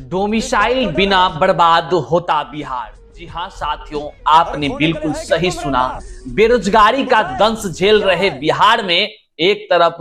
Domicile बिना बर्बाद होता बिहार। जी हाँ साथियों, आपने बिल्कुल सही सुना। बेरोजगारी का दंश झेल रहे बिहार में एक तरफ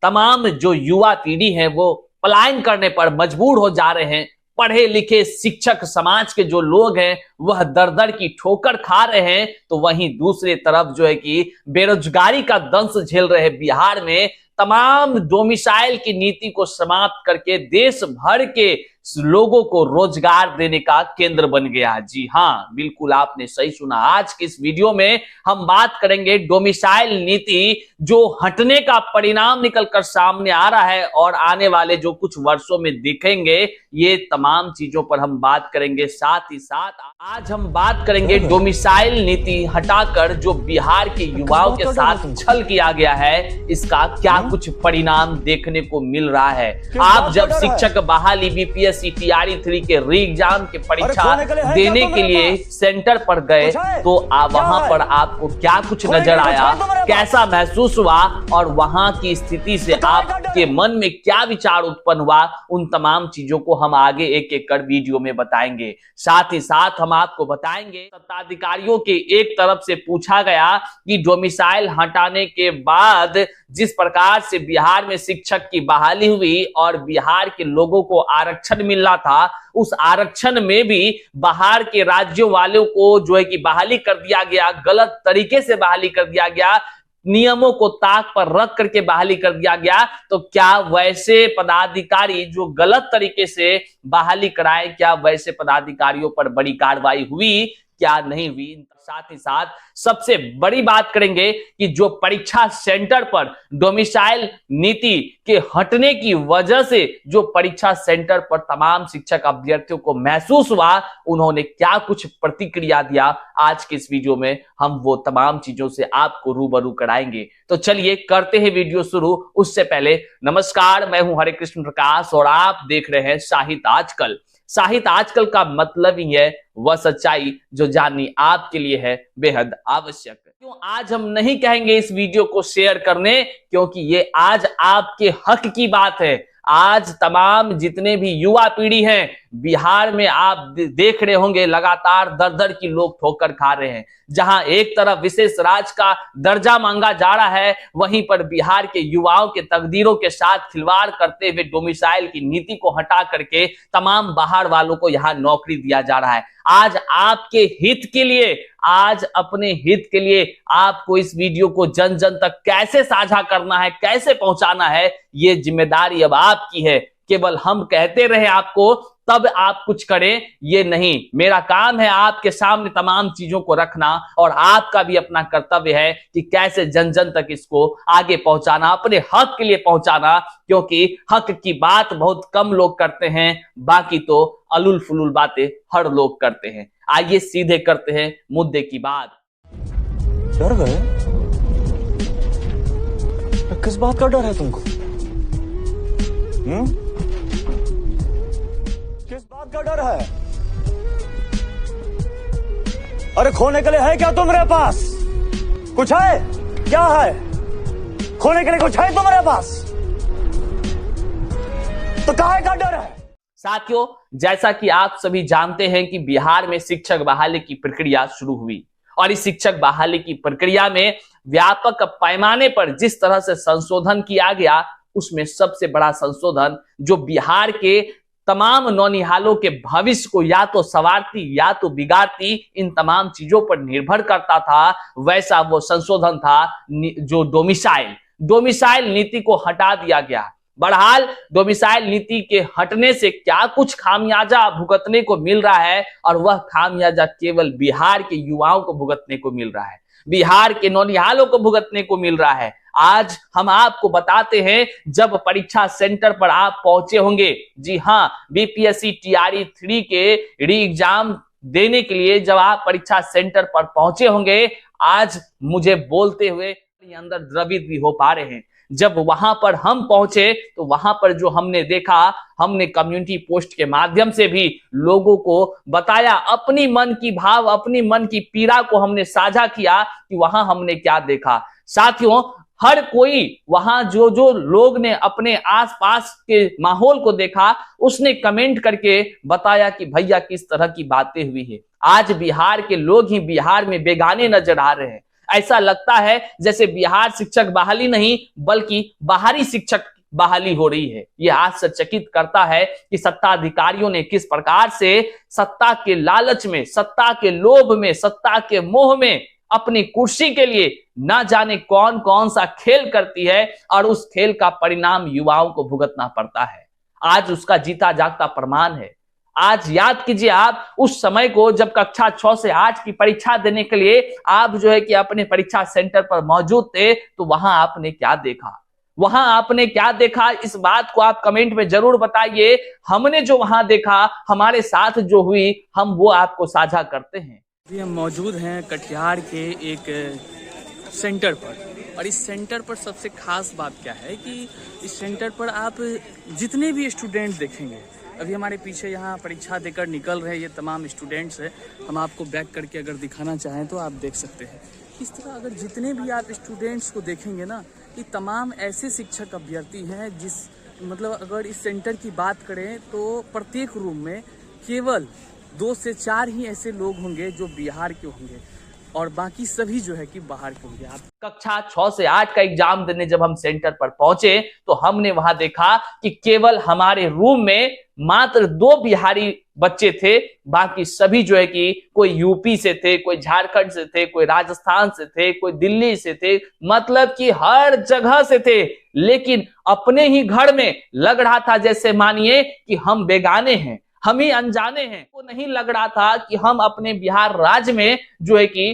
तमाम जो युवा पीढ़ी है वो पलायन करने पर मजबूर हो जा रहे हैं। पढ़े लिखे शिक्षक समाज के जो लोग हैं वह दर दर की ठोकर खा रहे हैं, तो वहीं दूसरी तरफ जो है कि बेरोजगारी का दंश झेल रहे बिहार में तमाम डोमिसाइल की नीति को समाप्त करके देश भर के लोगों को रोजगार देने का केंद्र बन गया। जी हाँ, बिल्कुल आपने सही सुना। आज की इस वीडियो में हम बात करेंगे डोमिसाइल नीति जो हटने का परिणाम निकलकर सामने आ रहा है और आने वाले जो कुछ वर्षों में दिखेंगे, ये तमाम चीजों पर हम बात करेंगे। साथ ही साथ आज हम बात करेंगे डोमिसाइल नीति हटाकर जो बिहार के युवाओं के साथ छल किया गया है, इसका क्या कुछ परिणाम देखने को मिल रहा है। आप जब शिक्षक बहाली बीपीएससी टीआरई 3 के री एग्जाम की परीक्षा देने के लिए सेंटर पर गए तो वहां पर आपको क्या कुछ नजर आया, कैसा महसूस हुआ और वहां की स्थिति से आपके मन में क्या विचार उत्पन्न हुआ, उन तमाम चीजों को हम आगे एक एक कर वीडियो में बताएंगे। साथ ही साथ हम आपको बताएंगे सत्ताधिकारियों के एक तरफ से पूछा गया कि डोमिसाइल हटाने के बाद जिस प्रकार से बिहार में शिक्षक की बहाली हुई और बिहार के लोगों को आरक्षण मिलना था, उस आरक्षण में भी बाहर के राज्यों वालों को जो है कि बहाली कर दिया गया, गलत तरीके से बहाली कर दिया गया, नियमों को ताक पर रख करके बहाली कर दिया गया। तो क्या वैसे पदाधिकारी जो गलत तरीके से बहाली कराए, क्या वैसे पदाधिकारियों पर बड़ी कार्रवाई हुई, क्या नहीं हुई। साथ ही साथ सबसे बड़ी बात करेंगे कि जो परीक्षा सेंटर पर डोमिसाइल नीति के हटने की वजह से जो परीक्षा सेंटर पर तमाम शिक्षक अभ्यर्थियों को महसूस हुआ, उन्होंने क्या कुछ प्रतिक्रिया दिया, आज के इस वीडियो में हम वो तमाम चीजों से आपको रूबरू कराएंगे। तो चलिए करते हैं वीडियो शुरू। उससे पहले नमस्कार, मैं हूं हरे कृष्ण प्रकाश और आप देख रहे हैं साहित्य आजकल। साहित्य आजकल का मतलब ही है वह सच्चाई जो जाननी आपके लिए है बेहद आवश्यक। क्यों आज हम नहीं कहेंगे इस वीडियो को शेयर करने, क्योंकि ये आज आपके हक की बात है। आज तमाम जितने भी युवा पीढ़ी हैं बिहार में, आप देख रहे होंगे लगातार दर दर की लोग ठोकर खा रहे हैं। जहां एक तरफ विशेष राज्य का दर्जा मांगा जा रहा है, वहीं पर बिहार के युवाओं के तकदीरों के साथ खिलवाड़ करते हुए डोमिसाइल की नीति को हटा करके तमाम बाहर वालों को यहां नौकरी दिया जा रहा है। आज आपके हित के लिए, आज अपने हित के लिए आपको इस वीडियो को जन जन तक कैसे साझा करना है, कैसे पहुंचाना है, ये जिम्मेदारी अब आपकी है। केवल हम कहते रहे आपको तब आप कुछ करें, ये नहीं। मेरा काम है आपके सामने तमाम चीजों को रखना और आपका भी अपना कर्तव्य है कि कैसे जन जन तक इसको आगे पहुंचाना, अपने हक के लिए पहुंचाना, क्योंकि हक की बात बहुत कम लोग करते हैं, बाकी तो अलुल फुलुल बातें हर लोग करते हैं। आइए सीधे करते हैं मुद्दे की बात। डर गए? किस बात का डर है तुमको? किस बात का डर है? अरे खोने के लिए है क्या तुम्हारे पास? कुछ है? क्या है? खोने के लिए कुछ है तुम्हारे पास? तो काहे का डर है? साथियों, जैसा कि आप सभी जानते हैं कि बिहार में शिक्षक बहाली की प्रक्रिया शुरू हुई और इस शिक्षक बहाली की प्रक्रिया में व्यापक पैमाने पर जिस तरह से संशोधन किया गया, उसमें सबसे बड़ा संशोधन जो बिहार के तमाम नौनिहालों के भविष्य को या तो संवारती या तो बिगाड़ती, इन तमाम चीजों पर निर्भर करता था, वैसा वो संशोधन था जो डोमिसाइल नीति को हटा दिया गया। बहरहाल डोमिसाइल नीति के हटने से क्या कुछ खामियाजा भुगतने को मिल रहा है, और वह खामियाजा केवल बिहार के युवाओं को भुगतने को मिल रहा है, बिहार के नौनिहालों को भुगतने को मिल रहा है। आज हम आपको बताते हैं, जब परीक्षा सेंटर पर आप पहुंचे होंगे, जी हाँ, बीपीएससी टीआरई 3 के री एग्जाम देने के लिए जब आप परीक्षा सेंटर पर पहुंचे होंगे, आज मुझे बोलते हुए अंदर द्रवित भी हो पा रहे हैं। जब वहां पर हम पहुंचे तो वहां पर जो हमने देखा, हमने कम्युनिटी पोस्ट के माध्यम से भी लोगों को बताया, अपनी मन की भाव, अपनी मन की पीड़ा को हमने साझा किया कि वहां हमने क्या देखा। साथियों, हर कोई वहां जो जो लोग ने अपने आसपास के माहौल को देखा, उसने कमेंट करके बताया कि भैया किस तरह की बातें हुई है। आज बिहार के लोग ही बिहार में बेगाने नजर आ रहे हैं। ऐसा लगता है जैसे बिहार शिक्षक बहाली नहीं बल्कि बाहरी शिक्षक बहाली हो रही है। यह आश्चर्यचकित करता है कि सत्ताधिकारियों ने किस प्रकार से सत्ता के लालच में, सत्ता के लोभ में, सत्ता के मोह में अपनी कुर्सी के लिए ना जाने कौन कौन सा खेल करती है और उस खेल का परिणाम युवाओं को भुगतना पड़ता है। आज उसका जीता जागता प्रमाण है। आज याद कीजिए आप उस समय को जब कक्षा 6 से 8 की परीक्षा देने के लिए आप जो है कि अपने परीक्षा सेंटर पर मौजूद थे, तो वहां आपने क्या देखा, वहां आपने क्या देखा, इस बात को आप कमेंट में जरूर बताइए। हमने जो वहां देखा, हमारे साथ जो हुई, हम वो आपको साझा करते हैं। अभी हम मौजूद हैं कटिहार के एक सेंटर पर, और इस सेंटर पर सबसे खास बात क्या है कि इस सेंटर पर आप जितने भी स्टूडेंट देखेंगे, अभी हमारे पीछे यहाँ परीक्षा देकर निकल रहे ये तमाम स्टूडेंट्स हैं। हम आपको बैक करके अगर दिखाना चाहें तो आप देख सकते हैं। इस तरह अगर जितने भी आप स्टूडेंट्स को देखेंगे ना, ये तमाम ऐसे शिक्षक अभ्यर्थी हैं जिस मतलब अगर इस सेंटर की बात करें तो प्रत्येक रूम में केवल 2 से 4 ही ऐसे लोग होंगे जो बिहार के होंगे और बाकी सभी जो है कि बाहर के होंगे। आप कक्षा 6 से 8 का एग्जाम देने जब हम सेंटर पर पहुंचे तो हमने वहां देखा कि केवल हमारे रूम में मात्र 2 बिहारी बच्चे थे, बाकी सभी जो है कि कोई यूपी से थे, कोई झारखंड से थे, कोई राजस्थान से थे, कोई दिल्ली से थे, मतलब कि हर जगह से थे। लेकिन अपने ही घर में लग रहा था जैसे मानिए कि हम बेगाने हैं, हम ही अनजाने हैं। वो नहीं लग रहा था कि हम अपने बिहार राज्य में जो है कि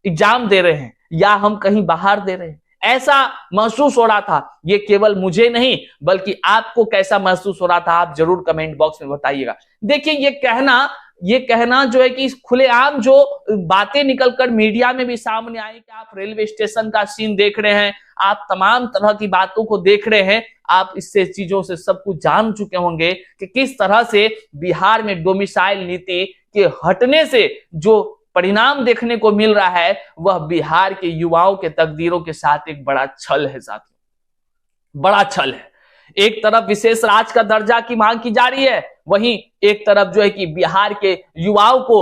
एग्जाम दे रहे हैं या हम कहीं बाहर दे रहे हैं, ऐसा महसूस हो रहा था। ये केवल मुझे नहीं बल्कि आपको कैसा महसूस हो रहा था, आप जरूर कमेंट बॉक्स में बताइएगा। देखिए ये कहना जो है कि खुलेआम जो बातें निकलकर मीडिया में भी सामने आई कि आप रेलवे स्टेशन का सीन देख रहे हैं, आप तमाम तरह की बातों को देख रहे हैं, आप इससे चीजों से सब कुछ जान चुके होंगे कि किस तरह से बिहार में डोमिसाइल नीति के हटने से जो परिणाम देखने को मिल रहा है वह बिहार के युवाओं के तकदीरों के साथ एक बड़ा छल है साथियों, बड़ा छल है। एक तरफ विशेष राज्य का दर्जा की मांग की जा रही है, वहीं एक तरफ जो है कि बिहार के युवाओं को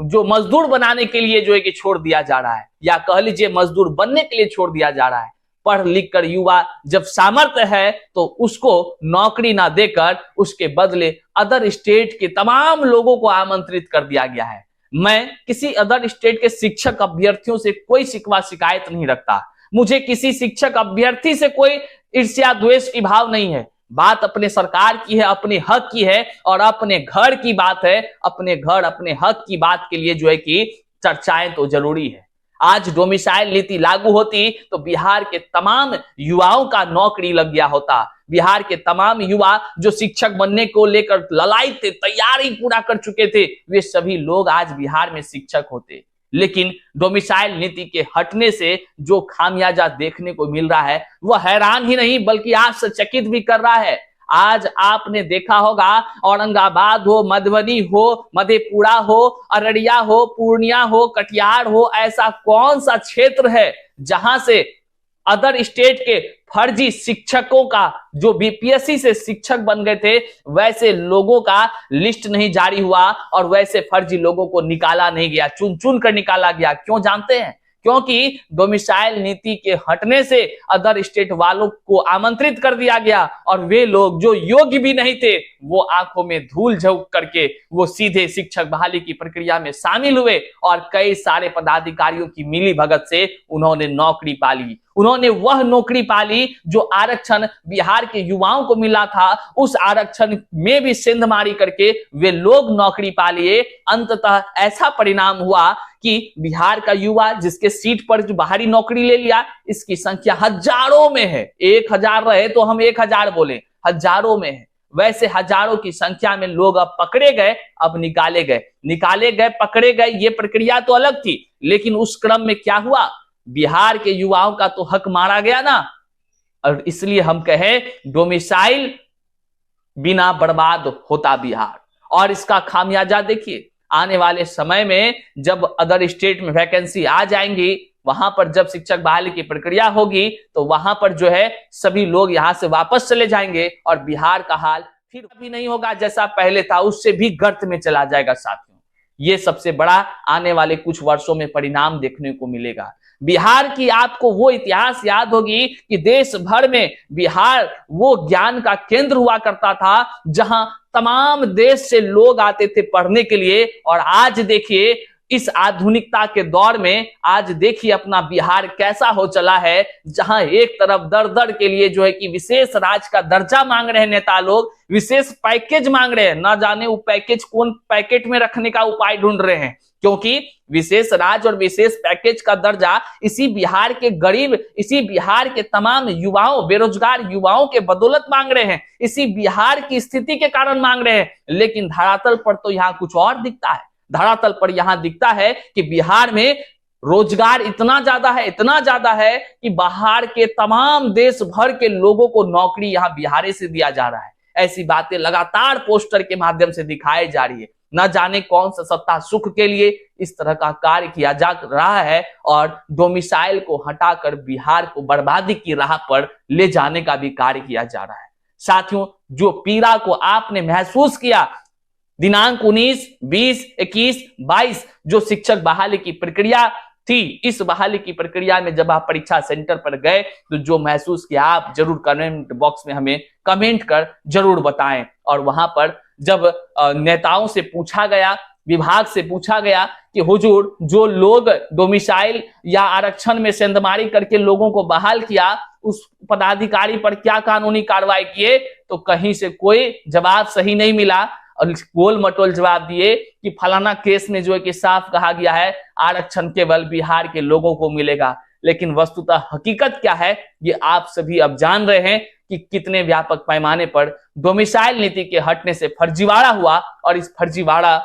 जो मजदूर बनाने के लिए जो है कि छोड़ दिया जा रहा है, या कह लीजिए मजदूर बनने के लिए छोड़ दिया जा रहा है। पढ़ लिख कर युवा जब सामर्थ्य है तो उसको नौकरी ना देकर उसके बदले अदर स्टेट के तमाम लोगों को आमंत्रित कर दिया गया है। मैं किसी अदर स्टेट के शिक्षक अभ्यर्थियों से कोई शिकवा शिकायत नहीं रखता, मुझे किसी शिक्षक अभ्यर्थी से कोई ईर्ष्या द्वेष की भाव नहीं है। बात अपने सरकार की है, अपने हक की है और अपने घर की बात है। अपने घर अपने हक की बात के लिए जो है कि चर्चाएं तो जरूरी है। आज डोमिसाइल नीति लागू होती तो बिहार के तमाम युवाओं का नौकरी लग गया होता। बिहार के तमाम युवा जो शिक्षक बनने को लेकर ललायित थे, तैयारी पूरा कर चुके थे, वे सभी लोग आज बिहार में शिक्षक होते। लेकिन डोमिसाइल नीति के हटने से जो खामियाजा देखने को मिल रहा है वह हैरान ही नहीं बल्कि आश्चर्यचकित भी कर रहा है। आज आपने देखा होगा औरंगाबाद हो, मधुबनी हो, मधेपुरा हो, अररिया हो, पूर्णिया हो, कटिहार हो, ऐसा कौन सा क्षेत्र है जहां से अदर स्टेट के फर्जी शिक्षकों का जो बीपीएससी से शिक्षक बन गए थे वैसे लोगों का लिस्ट नहीं जारी हुआ और वैसे फर्जी लोगों को निकाला नहीं गया, चुन चुन कर निकाला गया। क्यों जानते हैं? क्योंकि डोमिसाइल नीति के हटने से अदर स्टेट वालों को आमंत्रित कर दिया गया और वे लोग जो योग्य भी नहीं थे वो आंखों में धूल झोंक करके वो सीधे शिक्षक बहाली की प्रक्रिया में शामिल हुए और कई सारे पदाधिकारियों की मिली भगत से उन्होंने नौकरी पा ली। उन्होंने वह नौकरी पाली जो आरक्षण बिहार के युवाओं को मिला था, उस आरक्षण में भी सेंधमारी करके वे लोग नौकरी पा लिए। अंततः ऐसा परिणाम हुआ कि बिहार का युवा जिसके सीट पर जो बाहरी नौकरी ले लिया, इसकी संख्या हजारों में है। 1000 रहे तो हम 1000 बोले, हजारों में है। वैसे हजारों की संख्या में लोग अब पकड़े गए, अब निकाले गए, पकड़े गए, ये प्रक्रिया तो अलग थी। लेकिन उस क्रम में क्या हुआ, बिहार के युवाओं का तो हक मारा गया ना। और इसलिए हम कहें डोमिसाइल बिना बर्बाद होता बिहार। और इसका खामियाजा देखिए, आने वाले समय में जब अदर स्टेट में वैकेंसी आ जाएंगी वहां पर जब शिक्षक बहाली की प्रक्रिया होगी तो वहां पर जो है सभी लोग यहां से वापस चले जाएंगे और बिहार का हाल फिर भी नहीं होगा जैसा पहले था, उससे भी गर्त में चला जाएगा साथियों। ये सबसे बड़ा आने वाले कुछ वर्षों में परिणाम देखने को मिलेगा। बिहार की आपको वो इतिहास याद होगी कि देश भर में बिहार वो ज्ञान का केंद्र हुआ करता था जहां तमाम देश से लोग आते थे पढ़ने के लिए। और आज देखिए इस आधुनिकता के दौर में आज देखिए अपना बिहार कैसा हो चला है, जहां एक तरफ दर दर के लिए जो है कि विशेष राज्य का दर्जा मांग रहे हैं नेता लोग, विशेष पैकेज मांग रहे हैं, ना जाने वो पैकेज कौन पैकेट में रखने का उपाय ढूंढ रहे हैं, क्योंकि विशेष राज्य और विशेष पैकेज का दर्जा इसी बिहार के गरीब, इसी बिहार के तमाम युवाओं, बेरोजगार युवाओं के बदौलत मांग रहे हैं, इसी बिहार की स्थिति के कारण मांग रहे हैं। लेकिन धरातल पर तो यहाँ कुछ और दिखता है। धरातल पर यहां दिखता है कि बिहार में रोजगार इतना ज्यादा है कि बाहर के तमाम देश भर के लोगों को नौकरी यहां बिहार से दिया जा रहा है। ऐसी बातें लगातार पोस्टर के माध्यम से दिखाई जा रही है। न जाने कौन सा सत्ता सुख के लिए इस तरह का कार्य किया जा रहा है और डोमिसाइल को हटाकर बिहार को बर्बादी की राह पर ले जाने का भी कार्य किया जा रहा है। साथियों, जो पीड़ा को आपने महसूस किया दिनांक 19, 20, 21, 22 जो शिक्षक बहाली की प्रक्रिया थी, इस बहाली की प्रक्रिया में जब आप परीक्षा सेंटर पर गए तो जो महसूस किया आप जरूर कमेंट बॉक्स में हमें कमेंट कर जरूर बताएं। और वहां पर जब नेताओं से पूछा गया, विभाग से पूछा गया कि हुजूर जो लोग डोमिसाइल या आरक्षण में सेंधमारी करके लोगों को बहाल किया उस पदाधिकारी पर क्या कानूनी कार्रवाई किए, तो कहीं से कोई जवाब सही नहीं मिला और गोल मटोल जवाब दिए कि फलाना केस में जो है कि साफ कहा गया है आरक्षण केवल बिहार के लोगों को मिलेगा। लेकिन वस्तुतः हकीकत क्या है ये आप सभी अब जान रहे हैं कि कितने व्यापक पैमाने पर डोमिसाइल नीति के हटने से फर्जीवाड़ा हुआ और इस फर्जीवाड़ा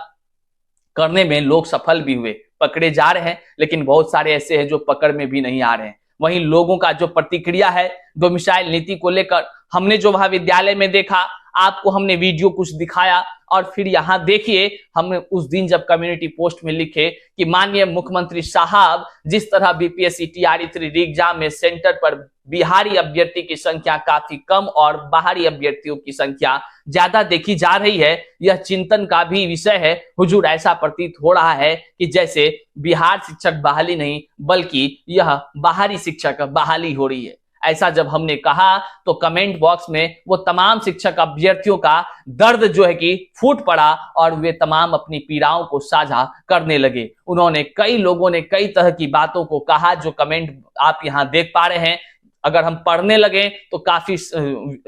करने में लोग सफल भी हुए, पकड़े जा रहे हैं। लेकिन बहुत सारे ऐसे हैं जो पकड़ में भी नहीं आ रहे हैं। वहीं लोगों का जो प्रतिक्रिया है डोमिसाइल नीति को लेकर, हमने जो महाविद्यालय में देखा, आपको हमने वीडियो कुछ दिखाया और फिर यहां देखिए हमने उस दिन जब कम्युनिटी पोस्ट में लिखे कि माननीय मुख्यमंत्री साहब जिस तरह बीपीएससी टीआरई 3 एग्जाम में सेंटर पर बिहारी अभ्यर्थी की संख्या काफी कम और बाहरी अभ्यर्थियों की संख्या ज्यादा देखी जा रही है, यह चिंतन का भी विषय है। हुजूर ऐसा प्रतीत हो रहा है कि जैसे बिहार शिक्षक बहाली नहीं बल्कि यह बाहरी शिक्षक बहाली हो रही है। ऐसा जब हमने कहा तो कमेंट बॉक्स में वो तमाम शिक्षक अभ्यर्थियों का दर्द जो है कि फूट पड़ा और वे तमाम अपनी पीड़ाओं को साझा करने लगे। उन्होंने कई लोगों ने कई तरह की बातों को कहा जो कमेंट आप यहां देख पा रहे हैं। अगर हम पढ़ने लगे तो काफी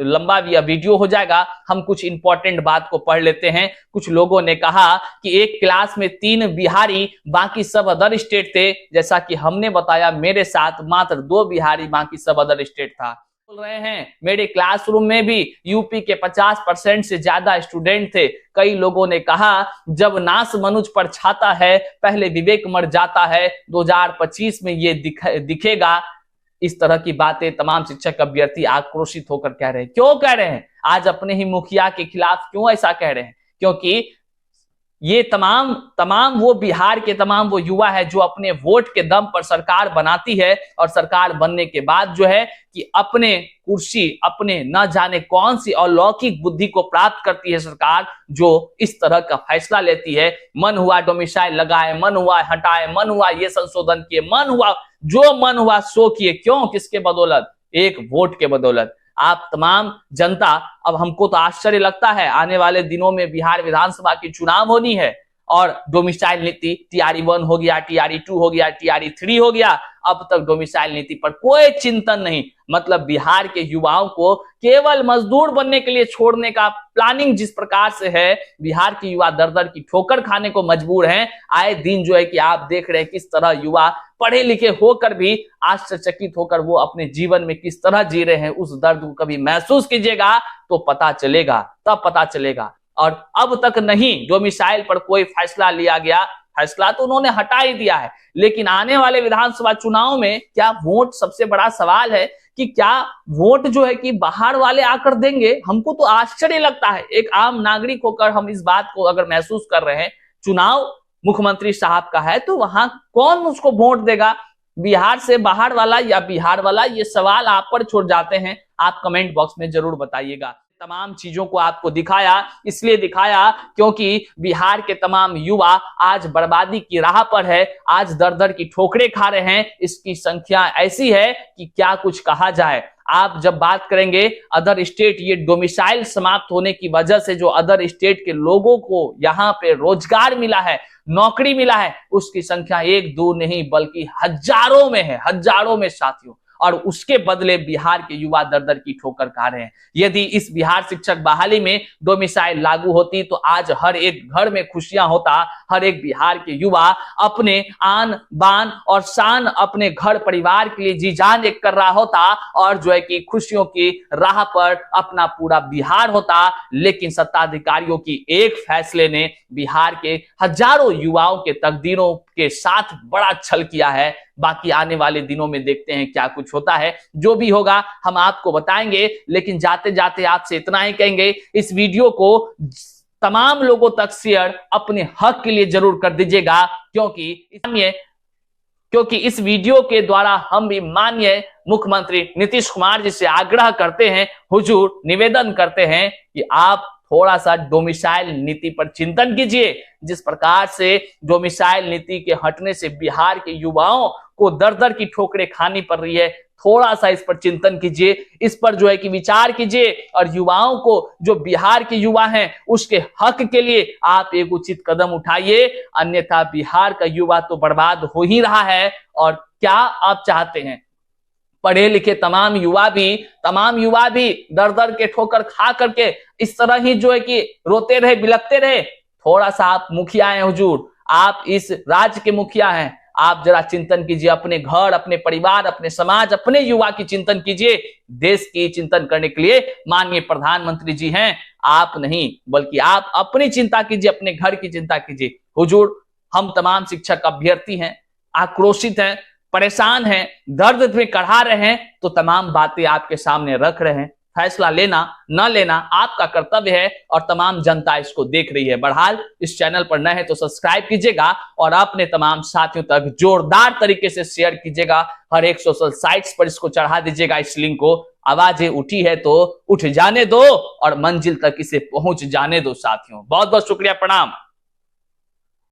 लंबा यह वीडियो हो जाएगा। हम कुछ इंपॉर्टेंट बात को पढ़ लेते हैं। कुछ लोगों ने कहा कि एक क्लास में 3 बिहारी बाकी सब अदर स्टेट थे। जैसा कि हमने बताया मेरे साथ मात्र 2 बिहारी बाकी सब अदर स्टेट था। बोल रहे हैं मेरे क्लासरूम में भी यूपी के 50% से ज्यादा स्टूडेंट थे। कई लोगों ने कहा जब नाश मनुज पर छाता है पहले विवेक मर जाता है, 2025 में ये दिखेगा। इस तरह की बातें तमाम शिक्षक अभ्यर्थी आक्रोशित होकर कह रहे हैं। क्यों कह रहे हैं? आज अपने ही मुखिया के खिलाफ क्यों ऐसा कह रहे हैं? क्योंकि ये तमाम वो बिहार के तमाम वो युवा है जो अपने वोट के दम पर सरकार बनाती है और सरकार बनने के बाद जो है कि अपने कुर्सी, अपने न जाने कौन सी अलौकिक बुद्धि को प्राप्त करती है सरकार, जो इस तरह का फैसला लेती है। मन हुआ डोमिसाइल लगाए, मन हुआ हटाए, मन हुआ ये संशोधन किए, मन हुआ जो मन हुआ सो किए। क्यों? किसके बदौलत? एक वोट के बदौलत। आप तमाम जनता, अब हमको तो आश्चर्य लगता है, आने वाले दिनों में बिहार विधानसभा की चुनाव होनी है और डोमिसाइल नीति टीआरई 1 हो गया, टीआरई 2 हो गया, टीआरई 3 हो गया, अब तक डोमिसाइल नीति पर कोई चिंतन नहीं। मतलब बिहार के युवाओं को केवल मजदूर बनने के लिए छोड़ने का प्लानिंग जिस प्रकार से है, बिहार के युवा दर दर की ठोकर खाने को मजबूर हैं। आए दिन जो है कि आप देख रहे हैं किस तरह युवा पढ़े लिखे होकर भी आश्चर्यचकित होकर वो अपने जीवन में किस तरह जी रहे हैं। उस दर्द को कभी महसूस कीजिएगा तो पता चलेगा, तब पता चलेगा। और अब तक नहीं डोमिसाइल पर कोई फैसला लिया गया, फैसला तो उन्होंने हटा ही दिया है। लेकिन आने वाले विधानसभा चुनाव में क्या वोट, सबसे बड़ा सवाल है कि क्या वोट जो है कि बाहर वाले आकर देंगे? हमको तो आश्चर्य लगता है, एक आम नागरिक होकर हम इस बात को अगर महसूस कर रहे हैं। चुनाव मुख्यमंत्री साहब का है तो वहां कौन उसको वोट देगा? बिहार से बाहर वाला या बिहार वाला, ये सवाल आप पर छोड़ जाते हैं। आप कमेंट बॉक्स में जरूर बताइएगा। तमाम चीजों को आपको दिखाया, इसलिए दिखाया क्योंकि बिहार के तमाम युवा आज बर्बादी की राह पर है, आज दर दर की ठोकरें खा रहे हैं। इसकी संख्या ऐसी है कि क्या कुछ कहा जाए। आप जब बात करेंगे अदर स्टेट, ये डोमिसाइल समाप्त होने की वजह से जो अदर स्टेट के लोगों को यहाँ पे रोजगार मिला है, नौकरी मिला है, उसकी संख्या एक दो नहीं बल्कि हजारों में है, हजारों में साथियों। और उसके बदले बिहार के युवा दर दर की ठोकर खा रहे हैं। यदि इस बिहार शिक्षक बहाली में डोमिसाइल लागू होती तो आज हर एक घर में खुशियां होता, हर एक बिहार के युवा अपने आन बान और शान अपने घर परिवार के लिए जी जान एक कर रहा होता और जो है कि खुशियों की राह पर अपना पूरा बिहार होता। लेकिन सत्ताधिकारियों की एक फैसले ने बिहार के हजारों युवाओं के तकदीरों के साथ बड़ा छल किया है। बाकी आने वाले दिनों में देखते हैं क्या कुछ होता है। जो भी होगा हम आपको बताएंगे, लेकिन जाते जाते आपसे इतना ही कहेंगे, इस वीडियो को तमाम लोगों तक शेयर अपने हक के लिए जरूर कर दीजिएगा, क्योंकि इस वीडियो के द्वारा हम भी माननीय मुख्यमंत्री नीतीश कुमार जी से आग्रह करते हैं, हुजूर निवेदन करते हैं कि आप थोड़ा सा डोमिसाइल नीति पर चिंतन कीजिए। जिस प्रकार से डोमिसाइल नीति के हटने से बिहार के युवाओं को दर दर की ठोकरें खानी पड़ रही है, थोड़ा सा इस पर चिंतन कीजिए, इस पर जो है कि विचार कीजिए और युवाओं को, जो बिहार के युवा हैं, उसके हक के लिए आप एक उचित कदम उठाइए। अन्यथा बिहार का युवा तो बर्बाद हो ही रहा है। और क्या आप चाहते हैं पढ़े लिखे तमाम युवा भी दर दर के ठोकर खा करके इस तरह ही जो है कि रोते रहे, बिलखते रहे? थोड़ा सा आप मुखिया हैं हुजूर, आप इस राज्य के मुखिया हैं, आप जरा चिंतन कीजिए, अपने घर, अपने परिवार, अपने समाज, अपने युवा की चिंतन कीजिए। देश की चिंतन करने के लिए माननीय प्रधानमंत्री जी हैं, आप नहीं, बल्कि आप अपनी चिंता कीजिए, अपने घर की चिंता कीजिए। हुजूर, हम तमाम शिक्षक अभ्यर्थी हैं, आक्रोशित हैं, परेशान हैं, दर्द में कढ़ा रहे हैं, तो तमाम बातें आपके सामने रख रहे हैं। फैसला लेना न लेना आपका कर्तव्य है और तमाम जनता इसको देख रही है। बहरहाल इस चैनल पर नए हैं तो सब्सक्राइब कीजिएगा और अपने तमाम साथियों तक जोरदार तरीके से शेयर कीजिएगा। हर एक सोशल साइट्स पर इसको चढ़ा दीजिएगा, इस लिंक को। आवाजें उठी है तो उठ जाने दो और मंजिल तक इसे पहुंच जाने दो साथियों। बहुत बहुत शुक्रिया, प्रणाम।